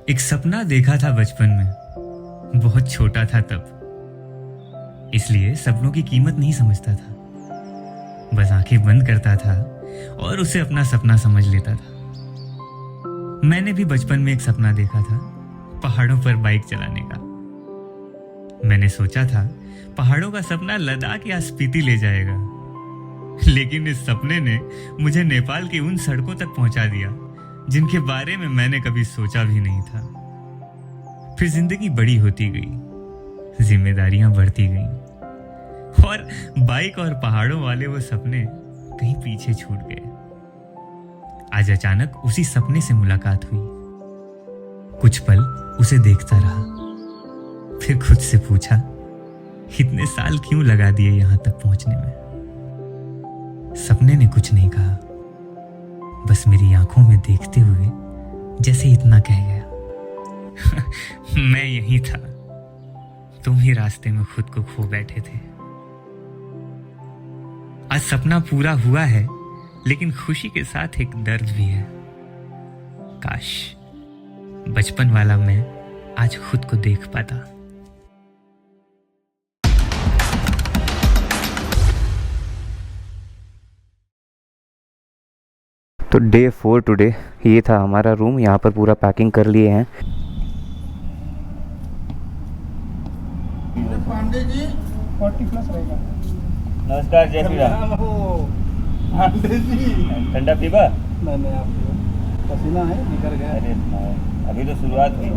एक सपना देखा था बचपन में, बहुत छोटा था तब, इसलिए सपनों की कीमत नहीं समझता था। बस आंखें बंद करता था और उसे अपना सपना समझ लेता था। मैंने भी बचपन में एक सपना देखा था, पहाड़ों पर बाइक चलाने का। मैंने सोचा था पहाड़ों का सपना लद्दाख या स्पीति ले जाएगा, लेकिन इस सपने ने मुझे नेपाल की उन सड़कों तक पहुंचा दिया जिनके बारे में मैंने कभी सोचा भी नहीं था। फिर जिंदगी बड़ी होती गई, जिम्मेदारियां बढ़ती गईं और बाइक और पहाड़ों वाले वो सपने कहीं पीछे छूट गए। आज अचानक उसी सपने से मुलाकात हुई। कुछ पल उसे देखता रहा, फिर खुद से पूछा, इतने साल क्यों लगा दिए यहां तक पहुंचने में। सपने ने कुछ नहीं कहा, बस मेरी आंखों में देखते हुए जैसे इतना कह गया, मैं यही था, तुम ही रास्ते में खुद को खो बैठे थे। आज सपना पूरा हुआ है, लेकिन खुशी के साथ एक दर्द भी है। काश बचपन वाला मैं आज खुद को देख पाता। तो डे 4 टुडे, ये था हमारा रूम। यहाँ पर पूरा पैकिंग कर लिए हैं। पांडे जी 40 प्लस रहेगा। नमस्कार, जय श्री राम। पांडे जी ठंडा पीबा? नहीं आप पसीना है निकल गया। अरे अभी तो शुरुआत हुई,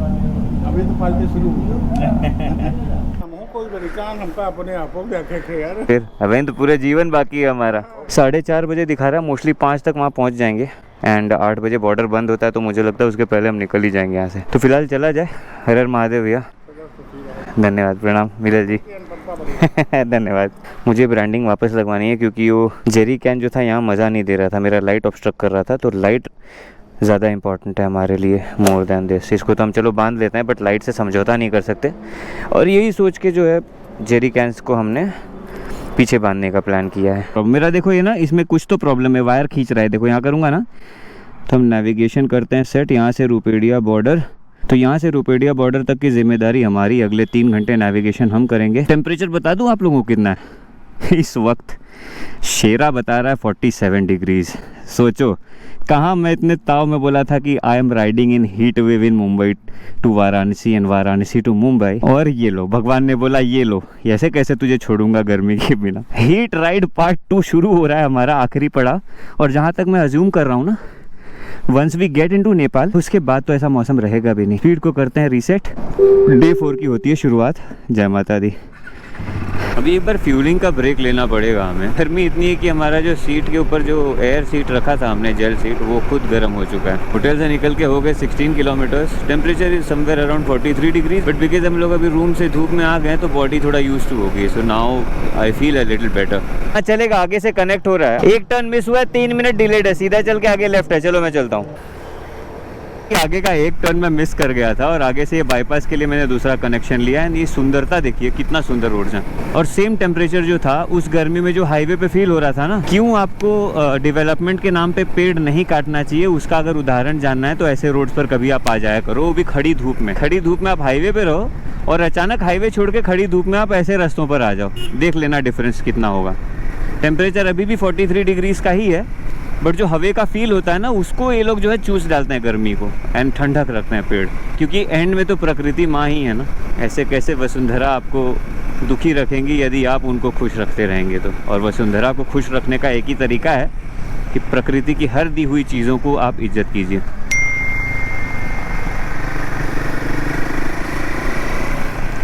अभी तो फालतू शुरू हुई। कोई परेशान हमको अपने आप को देखे यार। फिर अभी तो पूरा जीवन बाकी है हमारा। 4:30 बजे दिखा रहा है, मोस्टली 5 तक वहाँ पहुँच जाएंगे। एंड 8 बजे बॉर्डर बंद होता है, तो मुझे लगता है उसके पहले हम निकल ही जाएंगे यहाँ से। तो फिलहाल चला जाए। हर हर महादेव भैया, धन्यवाद, प्रणाम मिलल जी। धन्यवाद। मुझे ब्रांडिंग वापस लगवानी है, क्योंकि वो जेरी कैन जो था यहाँ मज़ा नहीं दे रहा था, मेरा लाइट ऑब्स्ट्रक्ट कर रहा था। तो लाइट ज़्यादा इंपॉर्टेंट है हमारे लिए, मोर देन दिस। इसको तो हम चलो बांध लेते हैं, बट लाइट से समझौता नहीं कर सकते। और यही सोच के जो है जेरी कैंस को हमने पीछे बांधने का प्लान किया है। अब मेरा देखो ये ना, इसमें कुछ तो प्रॉब्लम है, वायर खींच रहा है। देखो यहाँ करूँगा ना, तो हम नेविगेशन करते हैं सेट। यहाँ से रुपेडिया बॉर्डर, तो यहाँ से रुपेडिया बॉर्डर तक की जिम्मेदारी हमारी। अगले 3 घंटे नेविगेशन हम करेंगे। टेम्परेचर बता दूँ आप लोगों को कितना है इस वक्त? शेरा बता रहा है 47 डिग्रीज। सोचो, कहाँ मैं इतने ताव में बोला था कि I am riding in heat wave in Mumbai to Varanasi and Varanasi to Mumbai, और ये लो, भगवान ने बोला ये लो, ऐसे कैसे तुझे छोड़ूंगा गर्मी के बिना। हीट राइड पार्ट 2 शुरू हो रहा है हमारा, आखिरी पड़ा। और जहाँ तक मैं अज्यूम कर रहा हूँ ना, once we get into Nepal, उसके बाद तो ऐसा मौसम रहेगा भी नहीं। स्पीड को करते हैं रीसेट। डे 4 की होती है शुरुआत। जय माता दी। अभी एक बार फ्यूलिंग का ब्रेक लेना पड़ेगा हमें। गर्मी इतनी है कि हमारा जो सीट के ऊपर जो एयर सीट रखा था हमने, जेल सीट, वो खुद गर्म हो चुका है। होटल से निकल के हो गए 16 kilometres. Temperature is somewhere around 43 degree, but because हम लोग अभी रूम से धूप में आ गए तो बॉडी थोड़ा यूज टू हो गई। So now I feel a little better. हाँ चलेगा, आगे से कनेक्ट हो रहा है। एक टर्न मिस हुआ है, 3 मिनट डिलेड है, सीधा चल के आगे लेफ्ट है। चलो मैं चलता हूँ। आगे का एक टर्न मैं मिस कर गया था, और आगे से ये बाईपास के लिए मैंने दूसरा कनेक्शन लिया है। ये सुंदरता देखिए, कितना सुंदर रोड है। और सेम टेम्परेचर जो था उस गर्मी में जो हाईवे पे फील हो रहा था ना। क्यों आपको डेवलपमेंट के नाम पे पेड़ नहीं काटना चाहिए, उसका अगर उदाहरण जानना है तो ऐसे रोड्स पर कभी आप आ जाया करो, वो भी खड़ी धूप में। खड़ी धूप में आप हाईवे पे रहो, और अचानक हाईवे छोड़ के खड़ी धूप में आप ऐसे रास्तों पर आ जाओ, देख लेना डिफरेंस कितना होगा। टेम्परेचर अभी भी 43 डिग्रीज का ही है, बट जो हवे का फील होता है ना, उसको ये लोग जो है चूस डालते हैं गर्मी को, एंड ठंडक रखते हैं पेड़। क्योंकि एंड में तो प्रकृति माँ ही है ना। ऐसे कैसे वसुंधरा आपको दुखी रखेंगी यदि आप उनको खुश रखते रहेंगे तो। और वसुंधरा को खुश रखने का एक ही तरीका है कि प्रकृति की हर दी हुई चीज़ों को आप इज्जत कीजिए।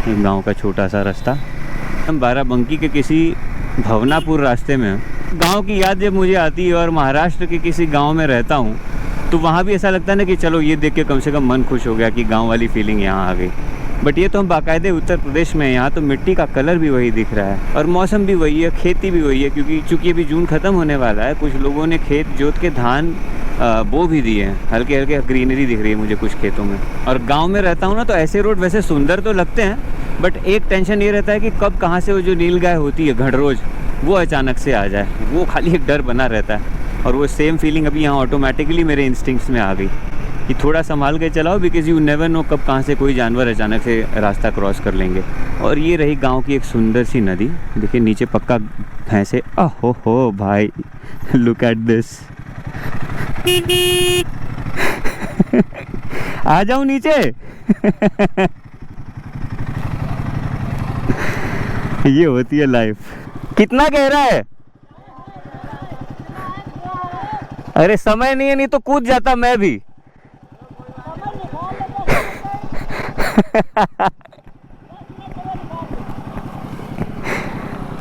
एक गाँव का छोटा सा रास्ता, हम बाराबंकी के किसी भवनापुर रास्ते में। गांव की याद जब मुझे आती है और महाराष्ट्र के किसी गांव में रहता हूं, तो वहां भी ऐसा लगता है ना कि चलो ये देख के कम से कम मन खुश हो गया कि गांव वाली फीलिंग यहाँ आ गई। बट ये तो हम बाकायदे उत्तर प्रदेश में, यहाँ तो मिट्टी का कलर भी वही दिख रहा है, और मौसम भी वही है, खेती भी वही है। क्योंकि चूँकि अभी जून ख़त्म होने वाला है, कुछ लोगों ने खेत जोत के धान बो भी दिए हैं। हल्के हल्के ग्रीनरी दिख रही है मुझे कुछ खेतों में। और गाँव में रहता हूँ ना, तो ऐसे रोड वैसे सुंदर तो लगते हैं, बट एक टेंशन ये रहता है कि कब कहाँ से वो जो नील गाय होती है घड़रोज, वो अचानक से आ जाए। वो खाली एक डर बना रहता है। और वो सेम फीलिंग अभी यहाँ ऑटोमेटिकली मेरे इंस्टिंक्ट्स में आ गई कि थोड़ा संभाल के चलाओ, बिकॉज यू नेवर नो कब कहाँ से कोई जानवर अचानक से रास्ता क्रॉस कर लेंगे। और ये रही गांव की एक सुंदर सी नदी। देखिए नीचे पक्का भैंसे। हो भाई, लुक एट दिस। आ जाऊं नीचे। ये होती है लाइफ। कितना गहरा है? अरे समय नहीं है, नहीं तो कूद जाता मैं भी।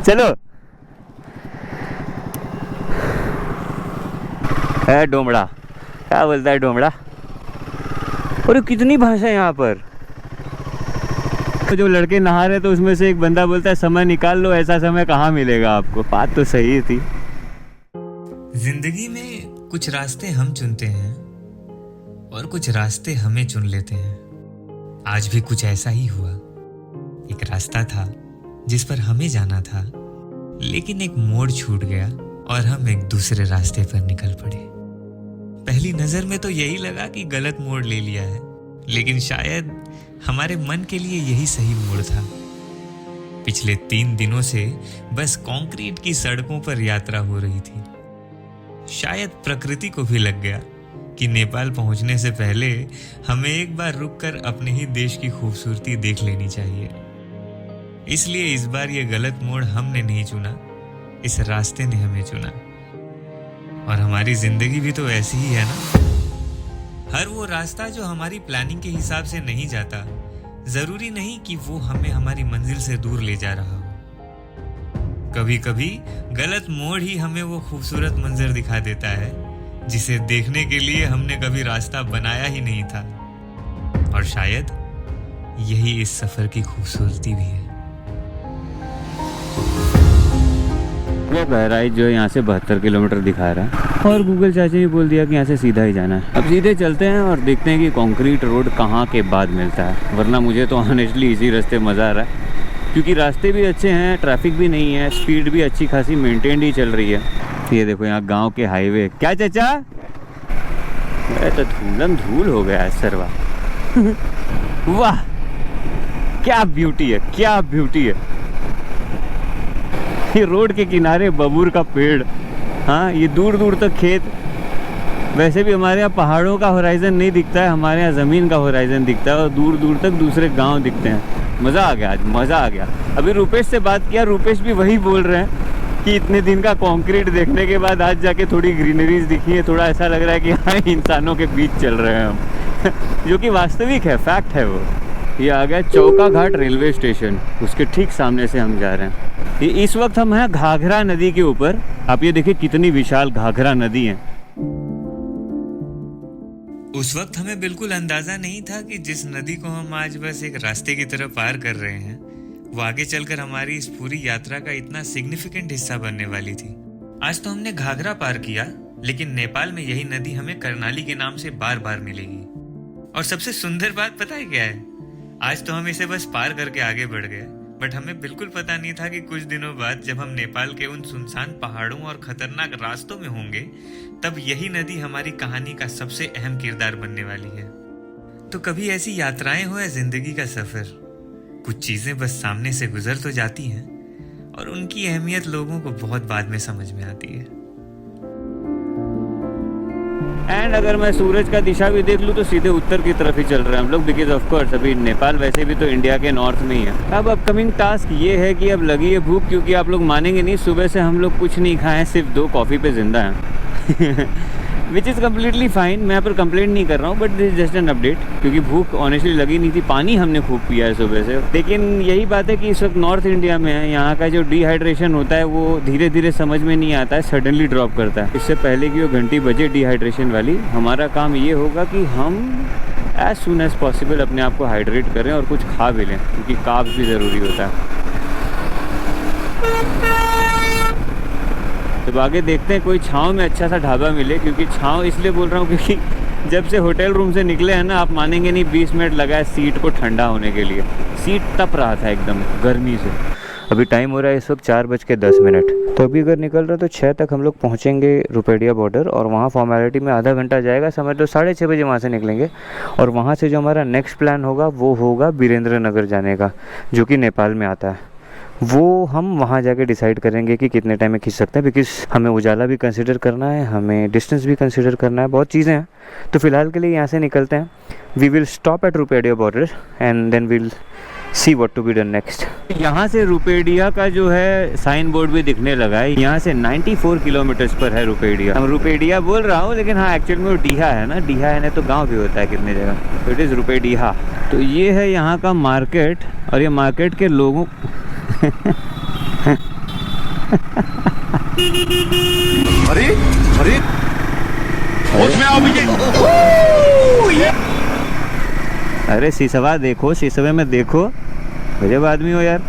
चलो। है डोमड़ा, क्या बोलता है डोमड़ा? और कितनी भाषा है यहाँ पर। तो जो लड़के नहा रहे तो उसमें से एक बंदा बोलता है समय निकाल लो, ऐसा समय कहाँ मिलेगा आपको। बात तो सही थी। जिंदगी में कुछ रास्ते हम चुनते हैं और कुछ रास्ते हमें चुन लेते हैं। आज भी कुछ ऐसा ही हुआ। एक रास्ता था जिस पर हमें जाना था, लेकिन एक मोड़ छूट गया और हम एक दूसरे रास्ते पर निकल पड़े। पहली नजर में तो यही लगा कि गलत मोड़ ले लिया है, लेकिन शायद हमारे मन के लिए यही सही मोड़ था। पिछले 3 दिनों से बस कंक्रीट की सड़कों पर यात्रा हो रही थी। शायद प्रकृति को भी लग गया कि नेपाल पहुंचने से पहले हमें एक बार रुककर अपने ही देश की खूबसूरती देख लेनी चाहिए। इसलिए इस बार ये गलत मोड़ हमने नहीं चुना, इस रास्ते ने हमें चुना। और हमारी जिंदगी भी तो ऐसी ही है ना। हर वो रास्ता जो हमारी प्लानिंग के हिसाब से नहीं जाता, जरूरी नहीं कि वो हमें हमारी मंजिल से दूर ले जा रहा हो। कभी कभी गलत मोड़ ही हमें वो खूबसूरत मंजर दिखा देता है जिसे देखने के लिए हमने कभी रास्ता बनाया ही नहीं था। और शायद यही इस सफर की खूबसूरती भी है। ये बहराइच जो है यहाँ से 72 किलोमीटर दिखा रहा है, और गूगल चाचा ने बोल दिया कि यहाँ से सीधा ही जाना है। अब सीधे चलते हैं और देखते हैं कि कंक्रीट रोड कहाँ के बाद मिलता है। वरना मुझे तो ऑनेस्टली इसी रास्ते मज़ा आ रहा है, क्योंकि रास्ते भी अच्छे हैं, ट्रैफिक भी नहीं है, स्पीड भी अच्छी खासी मेंटेन्ड ही चल रही है। ये देखो यहाँ गांव के हाईवे। क्या चाचा? तो धूलम धूल हो गया है सरवा। वाह क्या ब्यूटी है, क्या ब्यूटी है। ये रोड के किनारे बबूर का पेड़, हाँ ये दूर दूर तक खेत। वैसे भी हमारे यहाँ पहाड़ों का होराइजन नहीं दिखता है, हमारे यहाँ ज़मीन का होराइजन दिखता है और दूर दूर तक दूसरे गांव दिखते हैं। मज़ा आ गया, आज मज़ा आ गया। अभी रुपेश से बात किया, रुपेश भी वही बोल रहे हैं कि इतने दिन का कंक्रीट देखने के बाद आज जाके थोड़ी ग्रीनरीज दिखी है, थोड़ा ऐसा लग रहा है कि हाँ इंसानों के बीच चल रहे हैं हम। जो कि वास्तविक है, फैक्ट है वो। ये आ गया चौका घाट रेलवे स्टेशन, उसके ठीक सामने से हम जा रहे हैं। इस वक्त हम हैं घाघरा नदी के ऊपर। आप ये देखिए कितनी विशाल घाघरा नदी है। उस वक्त हमें बिल्कुल अंदाजा नहीं था कि जिस नदी को हम आज बस एक रास्ते की तरफ पार कर रहे हैं, वो आगे चलकर हमारी इस पूरी यात्रा का इतना सिग्निफिकेंट हिस्सा बनने वाली थी। आज तो हमने घाघरा पार किया, लेकिन नेपाल में यही नदी हमें कर्णाली के नाम से बार बार मिलेगी। और सबसे सुंदर बात पता है क्या है? आज तो हम इसे बस पार करके आगे बढ़ गए, बट हमें बिल्कुल पता नहीं था कि कुछ दिनों बाद जब हम नेपाल के उन सुनसान पहाड़ों और खतरनाक रास्तों में होंगे, तब यही नदी हमारी कहानी का सबसे अहम किरदार बनने वाली है। तो कभी ऐसी यात्राएं हो या जिंदगी का सफर, कुछ चीजें बस सामने से गुजर तो जाती हैं और उनकी अहमियत लोगों को बहुत बाद में समझ में आती है। एंड अगर मैं सूरज का दिशा भी देख लूँ तो सीधे उत्तर की तरफ ही चल रहे हैं हम लोग, बिकॉज ऑफ कोर्स अभी नेपाल वैसे भी तो इंडिया के नॉर्थ में ही है। अब अपकमिंग टास्क ये है कि अब लगी है भूख, क्योंकि आप लोग मानेंगे नहीं, सुबह से हम लोग कुछ नहीं खाए हैं, सिर्फ 2 कॉफ़ी पे जिंदा हैं। Which is completely fine. मैं यहाँ पर कंप्लेंट नहीं कर रहा हूँ, but this just an update, क्योंकि भूख ऑनेस्टली लगी नहीं थी। पानी हमने खूब पिया है सुबह से। लेकिन यही बात है कि इस वक्त नॉर्थ इंडिया में है, यहाँ का जो डिहाइड्रेशन होता है वो धीरे धीरे समझ में नहीं आता है, सडनली ड्रॉप करता है। इससे पहले कि वो घंटी बजे डिहाइड्रेशन वाली, हमारा काम ये होगा कि हम एज सुन एज पॉसिबल अपने आप को हाइड्रेट करें और कुछ खा भी लें, क्योंकि कार्ब्स भी ज़रूरी होता है। तो आगे देखते हैं कोई छाँव में अच्छा सा ढाबा मिले, क्योंकि छाँव इसलिए बोल रहा हूँ क्योंकि जब से होटल रूम से निकले हैं ना, आप मानेंगे नहीं, 20 मिनट लगा है सीट को ठंडा होने के लिए। सीट तप रहा था एकदम गर्मी से। अभी टाइम हो रहा है इस वक्त 4:10। तो अभी अगर निकल रहा तो 6 तक हम लोग पहुँचेंगे रुपेडिया बॉर्डर, और वहाँ फॉर्मेलिटी में आधा घंटा जाएगा, समझ लो 6:30 बजे वहाँ से निकलेंगे। और वहाँ से जो हमारा नेक्स्ट प्लान होगा वो होगा वीरेंद्र नगर जाने का, जो कि नेपाल में आता है। वो हम वहाँ जाके डिसाइड करेंगे कि कितने टाइम में खींच सकते हैं, बिकॉज हमें उजाला भी कंसिडर करना है, हमें डिस्टेंस भी कंसिडर करना है, बहुत चीज़ें हैं। तो फिलहाल के लिए यहाँ से निकलते हैं। We will stop at Rupaidiha border and then will see what to be done next. यहाँ से रुपेडिया का जो है साइन बोर्ड भी दिखने लगा है। यहाँ से 94 किलोमीटर्स पर है रुपेडिया। हम रुपेडिया बोल रहा हूँ, लेकिन हाँ एक्चुअल में वो डीहा है ना, डीहा है ना तो गांव भी होता है कितने जगह, तो इट इज़ रुपेडिया। तो ये है यहाँ का मार्केट, और ये मार्केट के लोगों अरे अरे होश में आओ मुझे। अरे शीशवा देखो, शीशवे में देखो, गजब आदमी हो यार।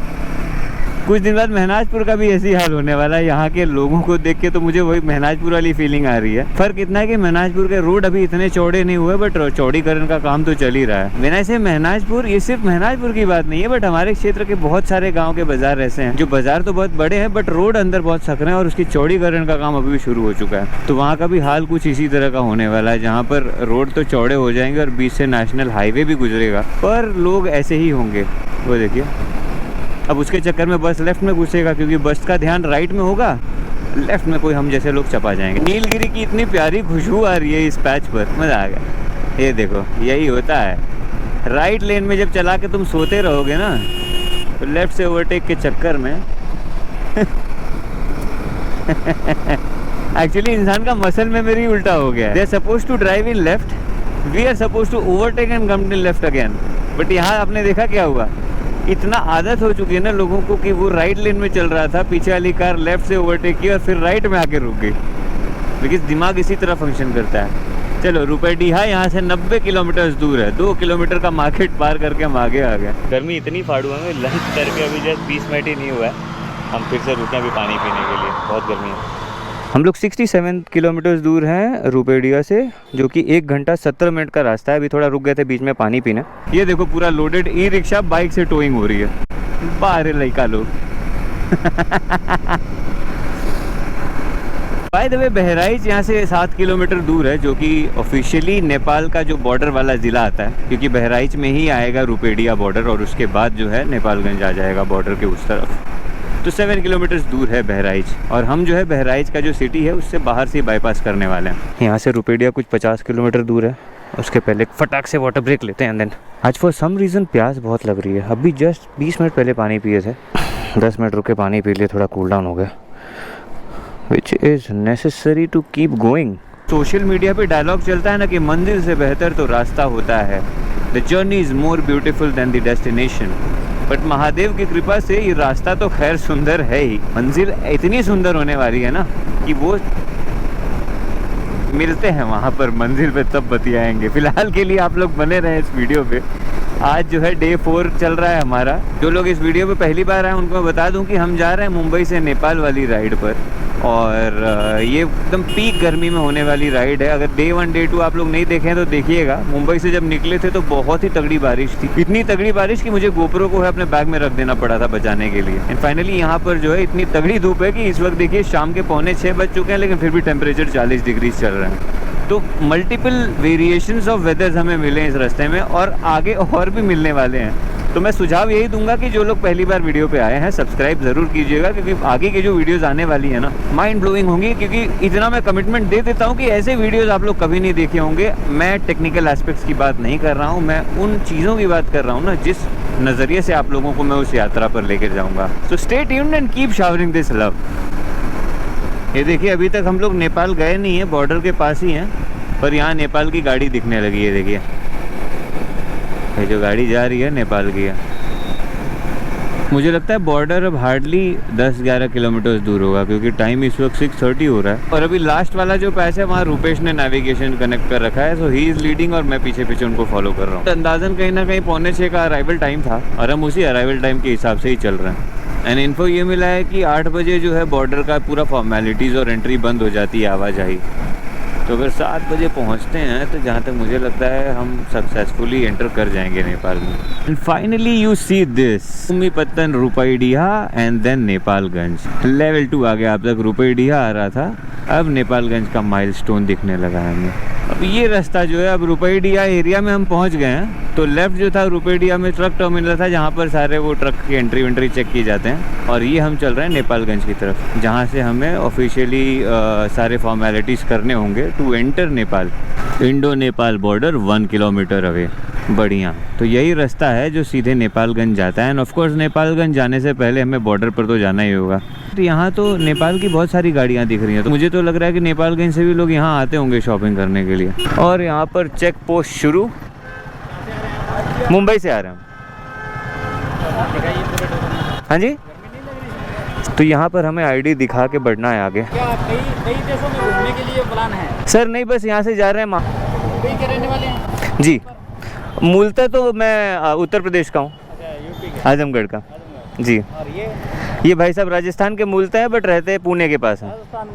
कुछ दिन बाद महनाजपुर का भी ऐसी हाल होने वाला है। यहाँ के लोगों को देख के तो मुझे वही महनाजपुर वाली फीलिंग आ रही है। फर्क इतना है कि महनाजपुर के रोड अभी इतने चौड़े नहीं हुए, बट चौड़ीकरण का काम तो चल ही रहा है। मैंने ऐसे महनाजपुर, ये सिर्फ महनाजपुर की बात नहीं है, बट हमारे क्षेत्र के बहुत सारे गाँव के बाजार ऐसे हैं जो बाजार तो बहुत बड़े हैं, बट रोड अंदर बहुत सकरे हैं, और उसकी चौड़ीकरण का काम अभी भी शुरू हो चुका है। तो वहाँ का भी हाल कुछ इसी तरह का होने वाला है, जहाँ पर रोड तो चौड़े हो जाएंगे और बीच से नेशनल हाईवे भी गुजरेगा, पर लोग ऐसे ही होंगे। वो देखिए, अब उसके चक्कर में बस लेफ्ट में घुसेगा, क्योंकि बस का ध्यान राइट में होगा, लेफ्ट में कोई हम जैसे लोग चपा जाएंगे। नीलगिरी की इतनी प्यारी खुशबू आ रही है इस पैच पर, मज़ा आ गया। ये देखो, यही होता है राइट लेन में जब चला के तुम सोते रहोगे ना, तो लेफ्ट से ओवरटेक के चक्कर में एक्चुअली इंसान का मसल मेमोरी उल्टा हो गया है। They are suppose to drive in left, we are suppose to overtake and come in left again. But यहाँ आपने देखा क्या हुआ, इतना आदत हो चुकी है ना लोगों को कि वो राइट लेन में चल रहा था, पीछे वाली कार लेफ्ट से ओवरटेक की और फिर राइट में आके रुक गई, बिकॉज दिमाग इसी तरह फंक्शन करता है। चलो, रुपेडिया यहाँ से 90 किलोमीटर दूर है। 2 किलोमीटर का मार्केट पार करके हम आगे आ गए। गर्मी इतनी फाड़ू है, लंच करके अभी जस्ट 20 मिनट ही नहीं हुआ है, हम फिर से रुके अभी पानी पीने के लिए, बहुत गर्मी है। हम लोग 67 किलोमीटर दूर हैं रुपेडिया से, जो कि 1 घंटा 17 मिनट का रास्ता है। अभी थोड़ा रुक गए थे बीच में पानी पीने। ये देखो, पूरा लोडेड ई रिक्शा बाइक से टोइंग हो रही है। बाहर लड़का लोग। बाय द वे, बहराइच यहाँ से 7 किलोमीटर दूर है, जो कि ऑफिशियली नेपाल का जो बॉर्डर वाला ज़िला आता है, क्योंकि बहराइच में ही आएगा रुपेडिया बॉर्डर, और उसके बाद जो है नेपालगंज आ जाएगा बॉर्डर के उस तरफ। तो 7 किलोमीटर दूर है बहराइच, और हम जो है बहराइच का जो सिटी है उससे बाहर से बाईपास करने वाले हैं। यहाँ से रुपेडिया कुछ 50 किलोमीटर दूर है। उसके पहले फटाक से वाटर ब्रेक लेते हैं। देन आज फॉर सम रीज़न प्यास बहुत लग रही है। अभी जस्ट 20 मिनट पहले पानी पिए थे, 10 मिनट रुक के पानी पी लिए, थोड़ा कूल डाउन हो गया, which is necessary to keep going. Social media पे डायलॉग चलता है ना कि मंजिल से बेहतर तो रास्ता होता है, the journey is more beautiful than the destination. But Mahadev की कृपा से ये रास्ता तो खैर सुंदर है ही, मंजिल इतनी सुंदर होने वाली है ना कि वो मिलते हैं वहाँ पर मंजिल पे, तब बतियाएंगे। फिलहाल के लिए आप लोग बने रहे इस वीडियो पे। आज जो है डे 4 चल रहा है हमारा। जो लोग इस वीडियो पे पहली बार आए उनको मैं बता दूं कि हम जा रहे हैं मुंबई से नेपाल वाली राइड पर, और ये एकदम पीक गर्मी में होने वाली राइड है। अगर डे 1 डे 2 आप लोग नहीं देखे हैं तो देखिएगा। मुंबई से जब निकले थे तो बहुत ही तगड़ी बारिश थी, इतनी तगड़ी बारिश कि मुझे गोप्रो को है अपने बैग में रख देना पड़ा था बचाने के लिए। एंड फाइनली यहाँ पर जो है इतनी तगड़ी धूप है कि इस वक्त देखिए शाम के 5:45 बज चुके हैं, लेकिन फिर भी टेम्परेचर 40 डिग्री चल रहे हैं। तो मल्टीपल वेरिएशंस ऑफ वेदर्स हमें मिले इस रास्ते में, और आगे और भी मिलने वाले हैं। तो मैं सुझाव यही दूंगा कि जो लोग पहली बार वीडियो पे आए हैं सब्सक्राइब ज़रूर कीजिएगा, क्योंकि आगे की जो वीडियोस आने वाली है ना माइंड ब्लोइंग होंगी। क्योंकि इतना मैं कमिटमेंट दे देता हूँ कि ऐसे वीडियोस आप लोग कभी नहीं देखे होंगे। मैं टेक्निकल एस्पेक्ट्स की बात नहीं कर रहा हूँ, मैं उन चीज़ों की बात कर रहा हूँ ना जिस नज़रिए से आप लोगों को मैं उस यात्रा पर लेकर जाऊँगा। So stay tuned and keep showering this love. ये देखिए, अभी तक हम लोग नेपाल गए नहीं है, बॉर्डर के पास ही हैं, पर यहाँ नेपाल की गाड़ी दिखने लगी है। देखिए, ये जो गाड़ी जा रही है नेपाल की है। मुझे लगता है बॉर्डर अब हार्डली 10-11 किलोमीटर दूर होगा, क्योंकि टाइम इस वक्त 6:30 हो रहा है। और अभी लास्ट वाला जो पैच है वहाँ रुपेश ने नेविगेशन कनेक्ट कर रखा है, सो ही इज़ लीडिंग और मैं पीछे पीछे उनको फॉलो कर रहा हूँ। अंदाजन कहीं ना कहीं 5:45 का अराइवल टाइम था, और हम उसी अराइवल टाइम के हिसाब से ही चल रहे हैं। एंड इन्फो ये मिला है कि 8 बजे जो है बॉर्डर का पूरा फॉर्मेलिटीज़ और एंट्री बंद हो जाती है, आवाजाही। तो अगर 7 बजे पहुंचते हैं तो जहाँ तक मुझे लगता है हम सक्सेसफुली एंटर कर जाएंगे नेपाल में। And finally you see this भूमिपत्तन Rupaidiha and then Nepalganj. Level 2 आ गया, अब तक रुपईडीहा आ रहा था, अब नेपालगंज का माइलस्टोन दिखने लगा है हमें। अब ये रास्ता जो है, अब रुपईडीहा एरिया में हम पहुंच गए हैं। तो लेफ्ट जो था रुपईडीहा में ट्रक टर्मिनल था जहाँ पर सारे वो ट्रक की एंट्री वेंट्री चेक की जाते हैं, और ये हम चल रहे हैं नेपालगंज की तरफ, जहाँ से हमें ऑफिशियली सारे फॉर्मेलिटीज़ करने होंगे to enter Nepal. Indo Nepal border 1 kilometre away. बढ़िया, तो यही रास्ता है जो सीधे नेपालगंज जाता है। एंड ऑफ कोर्स नेपालगंज जाने से पहले हमें बॉर्डर पर तो जाना ही होगा। तो यहाँ तो नेपाल की बहुत सारी गाड़ियाँ दिख रही हैं, तो मुझे तो लग रहा है कि नेपालगंज से भी लोग यहाँ आते होंगे शॉपिंग करने के लिए। और यहाँ पर चेक पोस्ट शुरू, मुंबई से आ रहे हैं। हाँ जी, तो यहाँ पर हमें आईडी दिखा के बढ़ना है आगे। क्या कई देशों में घूमने के लिए प्लान है? सर नहीं, बस यहाँ से जा रहे हैं। मुंबई के रहने वाले हैं? जी, मूलतः तो मैं उत्तर प्रदेश का हूँ, यूपी के? आजमगढ़ का जी। और ये भाई साहब राजस्थान के मूलतः है, बट रहते हैं पुणे के पास हैं। राजस्थान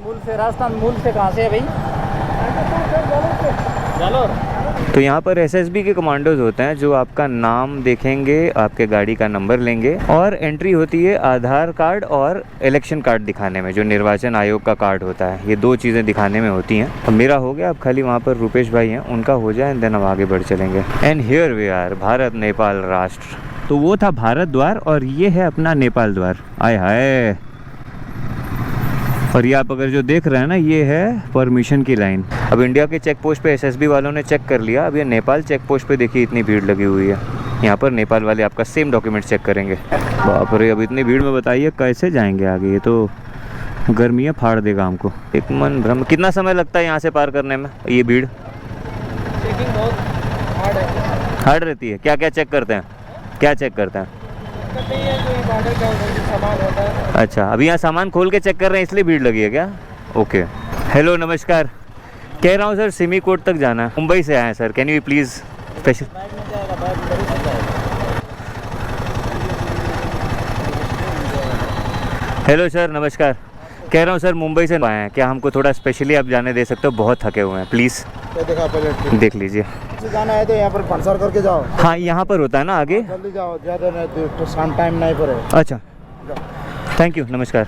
मूल से कहाँ से है भाई? जालोर। तो यहाँ पर एसएसबी के कमांडोज होते हैं जो आपका नाम देखेंगे, आपके गाड़ी का नंबर लेंगे, और एंट्री होती है आधार कार्ड और इलेक्शन कार्ड दिखाने में, जो निर्वाचन आयोग का कार्ड होता है। ये 2 चीज़ें दिखाने में होती हैं। तो मेरा हो गया, अब खाली वहाँ पर रुपेश भाई हैं, उनका हो जाए, एंड देन हम आगे बढ़ चलेंगे। And here we are, Bharat Nepal राष्ट्र। तो वो था भारत द्वार और ये है अपना नेपाल द्वार। आय हाय, और ये आप अगर जो देख रहे हैं ना, ये है परमिशन की लाइन। अब इंडिया के चेक पोस्ट पे एसएसबी वालों ने चेक कर लिया, अब ये नेपाल चेक पोस्ट पे देखिए इतनी भीड़ लगी हुई है। यहाँ पर नेपाल वाले आपका सेम डॉक्यूमेंट चेक करेंगे। बाप रे, अब इतनी भीड़ में बताइए कैसे जाएंगे आगे, ये तो गर्मियाँ फाड़ देगा हमको। एक मन भ्रम। कितना समय लगता है यहाँ से पार करने में ये भीड़? चेकिंग बहुत हार्ड है। हार्ड रहती है? क्या क्या चेक करते हैं, क्या चेक करते हैं? सामान होता है। अच्छा, अभी यहाँ सामान खोल के चेक कर रहे हैं इसलिए भीड़ लगी है क्या? ओके। हेलो नमस्कार, कह रहा हूँ सर सिमीकोट तक जाना है, मुंबई से आए हैं sir, can you please special. Hello sir नमस्कार, कह रहा हूँ सर मुंबई से आए हैं, क्या हमको थोड़ा स्पेशली आप जाने दे सकते हो? बहुत थके हुए हैं, प्लीज़ देख लीजिए। जाना है तो यहाँ पर फंसर करके जाओ। हाँ, यहाँ पर होता है ना आगे। जल्दी जाओ, ज़्यादा नहीं तो शाम टाइम नहीं पड़े। अच्छा, थैंक यू, नमस्कार।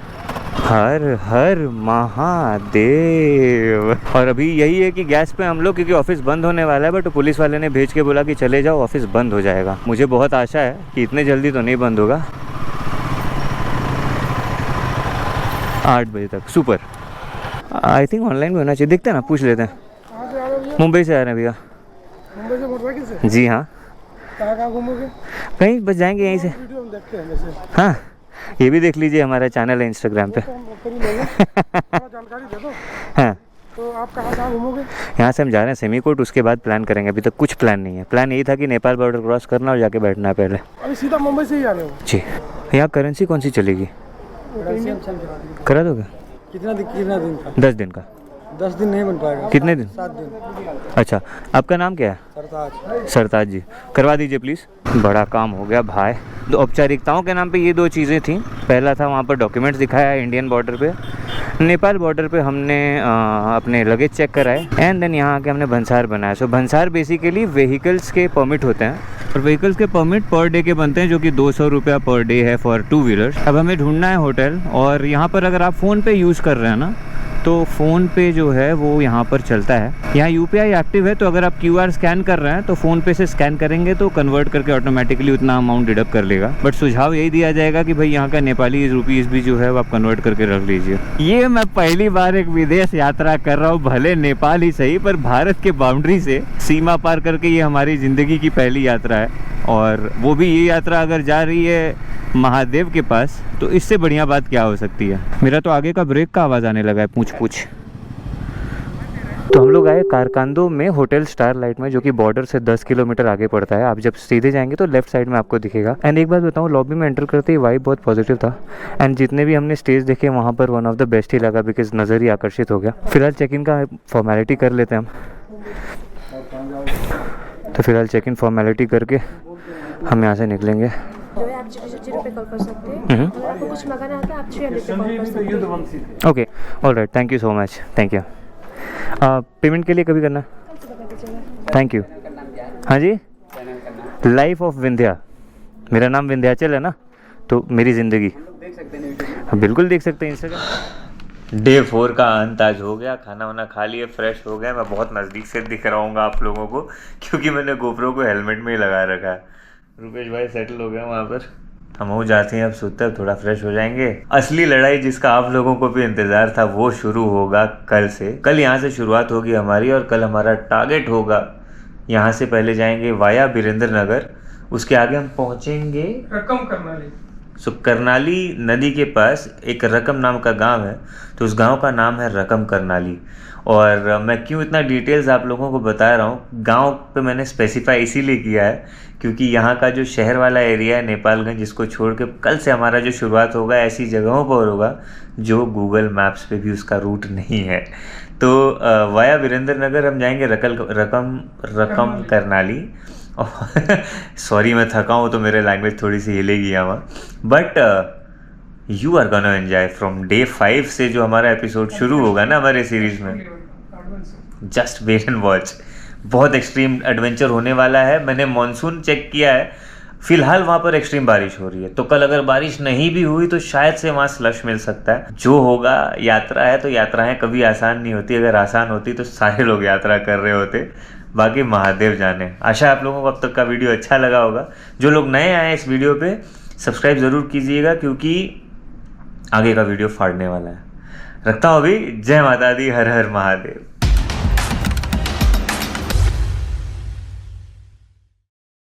हर हर महादेव। और अभी यही है कि गैस पे हम लोग, क्योंकि ऑफिस बंद होने वाला है, बट पुलिस वाले ने भेज के बोला कि चले जाओ, ऑफिस बंद हो जाएगा। मुझे बहुत आशा है कि इतने जल्दी तो नहीं बंद होगा। 8 बजे तक, सुपर। आई थिंक ऑनलाइन भी होना चाहिए, देखते हैं ना, पूछ लेते हैं। मुंबई से आ रहे हैं भैया। मुंबई से मोटरसाइकिल से? जी हाँ। कहाँ घूमोगे? कहीं बस जाएंगे यहीं से। वीडियो हम देखते हैं वैसे। हाँ, ये भी देख लीजिए, हमारा चैनल है इंस्टाग्राम पे। जानकारी दे दो। हाँ, तो आप कहाँ घूमोगे? यहाँ से हम जा रहे हैं सिमीकोट, उसके बाद प्लान करेंगे। अभी तक कुछ प्लान नहीं है। प्लान यही था कि नेपाल बॉर्डर क्रॉस करना और जाके बैठना है पहले। अभी सीधा मुंबई से ही आ रहे हो? जी। यहाँ करेंसी कौन सी चलेगी? करा दोगे? कितना दिन का? 10 दिन का। 10 दिन नहीं बन पाएगा। कितने दिन? 7 दिन। अच्छा, आपका नाम क्या है? सरताज। सरताज जी, करवा दीजिए प्लीज़। बड़ा काम हो गया भाई। तो औपचारिकताओं के नाम पे ये 2 चीज़ें थी। पहला था वहाँ पर डॉक्यूमेंट्स दिखाया इंडियन बॉर्डर पे, नेपाल बॉर्डर पे हमने अपने लगेज चेक कराए, एंड देन यहाँ आके हमने भंसार बनाया। सो भंसार बेसिकली व्हीकल्स के परमिट होते हैं, और व्हीकल्स के परमिट पर डे के बनते हैं, जो कि 200 रुपया पर डे है फॉर 2 व्हीलर्स। अब हमें ढूंढना है होटल, और यहाँ पर अगर आप फ़ोन पे यूज़ कर रहे हैं ना, तो फ़ोन पे जो है वो यहाँ पर चलता है। यहाँ यूपीआई एक्टिव है, तो अगर आप क्यूआर स्कैन कर रहे हैं तो फ़ोन पे से स्कैन करेंगे तो कन्वर्ट करके ऑटोमेटिकली उतना अमाउंट डिडक्ट कर लेगा। बट सुझाव यही दिया जाएगा कि भाई यहाँ का नेपाली रुपीज़ भी जो है वो आप कन्वर्ट करके रख लीजिए। ये मैं पहली बार एक विदेश यात्रा कर रहा हूँ, भले नेपाल ही सही, पर भारत के बाउंड्री से सीमा पार करके ये हमारी ज़िंदगी की पहली यात्रा है। और वो भी ये यात्रा अगर जा रही है महादेव के पास, तो इससे बढ़िया बात क्या हो सकती है। मेरा तो आगे का ब्रेक का आवाज़ आने लगा है, पूछ पूछ। तो हम लोग आए कारकांदो में होटल स्टार लाइट में, जो कि बॉर्डर से 10 किलोमीटर आगे पड़ता है। आप जब सीधे जाएंगे तो लेफ्ट साइड में आपको दिखेगा। एंड एक बात बताऊँ, लॉबी में एंटर करते ही वाइब बहुत पॉजिटिव था। एंड जितने भी हमने स्टेज देखे वहाँ पर वन ऑफ द बेस्ट ही लगा, बिकॉज नज़र ही आकर्षित हो गया। फिलहाल चेक इन का फॉर्मेलिटी कर लेते हैं हम। तो फिलहाल चेक इन फॉर्मेलिटी करके हम यहाँ से निकलेंगे। जो है आप 0 पे कॉल कर सकते हैं। अगर आपको कुछ मंगाना होता है आप 300 पे कॉल कर सकते हैं। Okay, alright, thank you so much, thank you. Payment के लिए कभी करना। कल सुबह कर दीजिएगा। Thank you. हाँ जी, लाइफ ऑफ विंध्या, मेरा नाम विंध्याचल है ना, तो मेरी ज़िंदगी देख सकते हैं वीडियो। हाँ, बिल्कुल देख सकते हैं इंस्टाग्राम। डे 4 का अंत आज हो गया, खाना वाना खा लिए, फ्रेश हो गया। मैं बहुत नज़दीक से दिख रहा हूँ आप लोगों को क्योंकि मैंने गोप्रो को हेलमेट में ही लगा रखा है। रुपेश भाई सेटल हो गया वहाँ पर, हम हो जाते हैं अब सोते हैं थोड़ा फ्रेश हो जाएंगे। असली लड़ाई जिसका आप लोगों को भी इंतज़ार था वो शुरू होगा कल से। कल यहाँ से शुरुआत होगी हमारी और कल हमारा टारगेट होगा, यहाँ से पहले जाएंगे वाया बीरेंद्र नगर, उसके आगे हम पहुँचेंगे रकम करनाली। सो करनाली नदी के पास एक रकम नाम का गांव है, तो उस गांव का नाम है रकम करनाली। और मैं क्यों इतना डिटेल्स आप लोगों को बता रहा हूँ, गांव पे मैंने स्पेसिफाई इसीलिए किया है क्योंकि यहाँ का जो शहर वाला एरिया है नेपालगंज, इसको छोड़ के कल से हमारा जो शुरुआत होगा ऐसी जगहों पर होगा जो गूगल मैप्स पे भी उसका रूट नहीं है। तो वाया वीरेंद्र नगर हम जाएंगे रकम करनाली। सॉरी मैं थका हूँ तो मेरे लैंग्वेज थोड़ी सी हिलेगी यहाँ, but you are gonna enjoy from day 5 से जो हमारा एपिसोड शुरू होगा ना हमारे सीरीज में। जस्ट वेट एंड वॉच, बहुत एक्सट्रीम एडवेंचर होने वाला है। मैंने मॉनसून चेक किया है, फिलहाल वहाँ पर एक्सट्रीम बारिश हो रही है, तो कल अगर बारिश नहीं भी हुई तो शायद से वहाँ स्लश मिल सकता है। जो होगा, यात्रा है तो यात्राएं कभी आसान नहीं होती, अगर आसान होती तो सारे लोग यात्रा कर रहे होते। बाकी महादेव जाने। आशा है आप लोगों को अब तक का वीडियो अच्छा लगा होगा। जो लोग नए आए इस वीडियो पे सब्सक्राइब ज़रूर कीजिएगा क्योंकि आगे का वीडियो फाड़ने वाला है। रखता हूँ अभी। जय माता दी, हर हर महादेव।